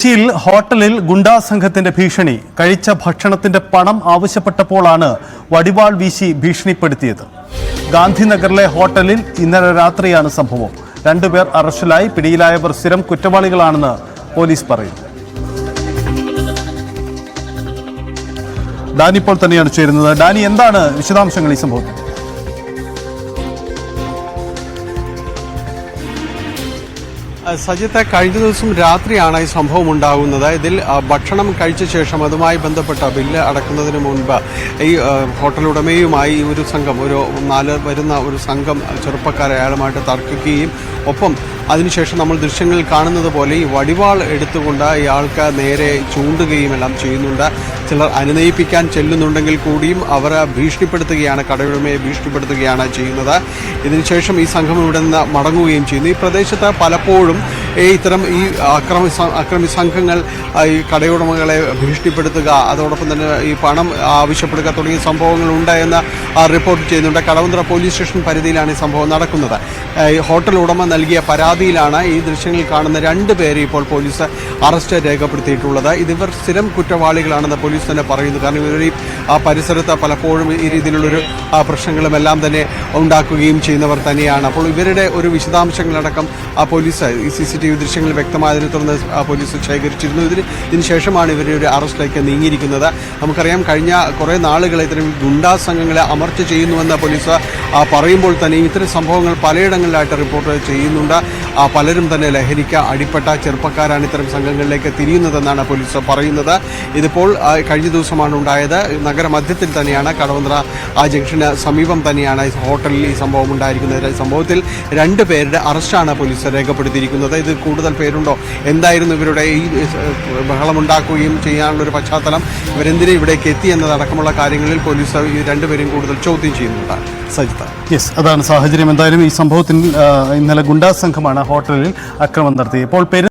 കൊച്ചിയിൽ ഹോട്ടലിൽ ഗുണ്ടാ സംഘത്തിന്റെ ഭീഷണി. കഴിച്ച ഭക്ഷണത്തിന്റെ പണം ആവശ്യപ്പെട്ടപ്പോഴാണ് വടിവാൾ വീശി ഭീഷണിപ്പെടുത്തിയത്. ഗാന്ധിനഗറിലെ ഹോട്ടലിൽ ഇന്നലെ രാത്രിയാണ് സംഭവം. 2 പേർ അറസ്റ്റിലായി. പിടിയിലായവർ സ്ഥിരം കുറ്റവാളികളാണെന്ന് പോലീസ് പറയുന്നു. ഡാനി ഇപ്പോൾ തന്നെയാണ് ചേരുന്നത്. ഡാനി, എന്താണ് വിശദാംശങ്ങൾ ഈ സംഭവത്തിൽ? സജിത്ത്, കഴിഞ്ഞ ദിവസം രാത്രിയാണ് ഈ സംഭവം ഉണ്ടാകുന്നത്. ഇതിൽ ഭക്ഷണം കഴിച്ച ശേഷം അതുമായി ബന്ധപ്പെട്ട ബില്ല് അടക്കുന്നതിന് മുൻപ് ഈ ഹോട്ടൽ ഉടമയുമായി ഒരു സംഘം, ഒരു 4 വരുന്ന ഒരു സംഘം ചെറുപ്പക്കാരെ അയാളുമായിട്ട് തർക്കിക്കുകയും ഒപ്പം അതിനുശേഷം നമ്മൾ ദൃശ്യങ്ങളിൽ കാണുന്നത് പോലെ ഈ വടിവാൾ എടുത്തുകൊണ്ട് ഇയാൾക്ക് നേരെ ചൂണ്ടുകയും എല്ലാം ചെയ്യുന്നുണ്ട്. ചിലർ അനുനയിപ്പിക്കാൻ ചെല്ലുന്നുണ്ടെങ്കിൽ കൂടിയും അവർ ഭീഷണിപ്പെടുത്തുകയാണ്, കടയുടമയെ ഭീഷണിപ്പെടുത്തുകയാണ് ചെയ്യുന്നത്. ഇതിനുശേഷം ഈ സംഘം ഇവിടെ നിന്ന് മടങ്ങുകയും ചെയ്യുന്നു. ഈ പ്രദേശത്ത് പലപ്പോഴും ഇത്തരം ഈ അക്രമി സംഘങ്ങൾ ഈ കടയുടമകളെ ഭീഷണിപ്പെടുത്തുക, അതോടൊപ്പം തന്നെ ഈ പണം ആവശ്യപ്പെടുക തുടങ്ങിയ സംഭവങ്ങൾ ഉണ്ടായെന്ന് റിപ്പോർട്ട് ചെയ്യുന്നുണ്ട്. കടവന്ത്ര പോലീസ് സ്റ്റേഷൻ പരിധിയിലാണ് ഈ സംഭവം നടക്കുന്നത്. ഹോട്ടൽ ഉടമ നൽകിയ പരാതിയിലാണ് ഈ ദൃശ്യങ്ങളിൽ കാണുന്ന 2 പേരെ ഇപ്പോൾ പോലീസ് അറസ്റ്റ് രേഖപ്പെടുത്തിയിട്ടുള്ളത്. ഇതിവർ സ്ഥിരം കുറ്റവാളികളാണെന്ന് പോലീസ് തന്നെ പറയുന്നു. കാരണം ഇവർ ഈ പരിസരത്ത് പലപ്പോഴും ഈ രീതിയിലുള്ളൊരു പ്രശ്നങ്ങളും എല്ലാം തന്നെ ഉണ്ടാക്കുകയും ചെയ്യുന്നവർ തന്നെയാണ്. അപ്പോൾ ഇവരുടെ ഒരു വിശദാംശങ്ങളടക്കം പോലീസ് ഈ CCTV ദൃശ്യങ്ങൾ വ്യക്തമായതിനെ തുടർന്ന് പോലീസ് ശേഖരിച്ചിരുന്നു. ഇതിനുശേഷമാണ് ഇവരുടെ ഒരു അറസ്റ്റിലേക്ക് നീങ്ങിയിരിക്കുന്നത്. നമുക്കറിയാം, കഴിഞ്ഞ കുറേ നാളുകളെ ഇത്തരം ഗുണ്ടാ സംഘങ്ങളെ അമർച്ച ചെയ്യുന്നുവെന്ന് പോലീസ് പറയുമ്പോൾ തന്നെ ഇത്തരം സംഭവങ്ങൾ പലയിടങ്ങളിലായിട്ട് റിപ്പോർട്ട് ചെയ്യുന്നുണ്ട്. പലരും തന്നെ ലഹരിക്ക് അടിപ്പെട്ട ചെറുപ്പക്കാരാണ് ഇത്തരം സംഘങ്ങളിലേക്ക് തിരിയുന്നതെന്നാണ് പോലീസ് പറയുന്നത്. ഇതിപ്പോൾ കഴിഞ്ഞ ദിവസമാണ് ഉണ്ടായത്. നഗരമധ്യത്തിൽ തന്നെയാണ്, കടവന്ത്ര ജംഗ്ഷന് സമീപം തന്നെയാണ് ഈ ഹോട്ടലിൽ ഈ സംഭവം ഉണ്ടായിരിക്കുന്നത്. സംഭവത്തിൽ 2 പേരുടെ അറസ്റ്റാണ് പോലീസ് രേഖപ്പെടുത്തിയിരിക്കുന്നത്. ഇത് കൂടുതൽ പേരുണ്ടോ, എന്തായിരുന്നു ഇവരുടെ ഈ ബഹളമുണ്ടാക്കുകയും ചെയ്യാനുള്ളൊരു പശ്ചാത്തലം, ഇവരെന്തിനെ ഇവിടേക്ക് എത്തി എന്നതടക്കമുള്ള കാര്യങ്ങളിൽ പോലീസ് ഈ 2 പേരെയും കൂടുതൽ ചോദ്യം ചെയ്യുന്നുണ്ട്. സജിത, യെസ്, അതാണ് സാഹചര്യം. എന്തായാലും ഈ സംഭവത്തിൽ ഇന്നലെ ഗുണ്ടാ സംഘമാണ് ഹോട്ടലിൽ ആക്രമണം നടത്തിയത്. ഇപ്പോൾ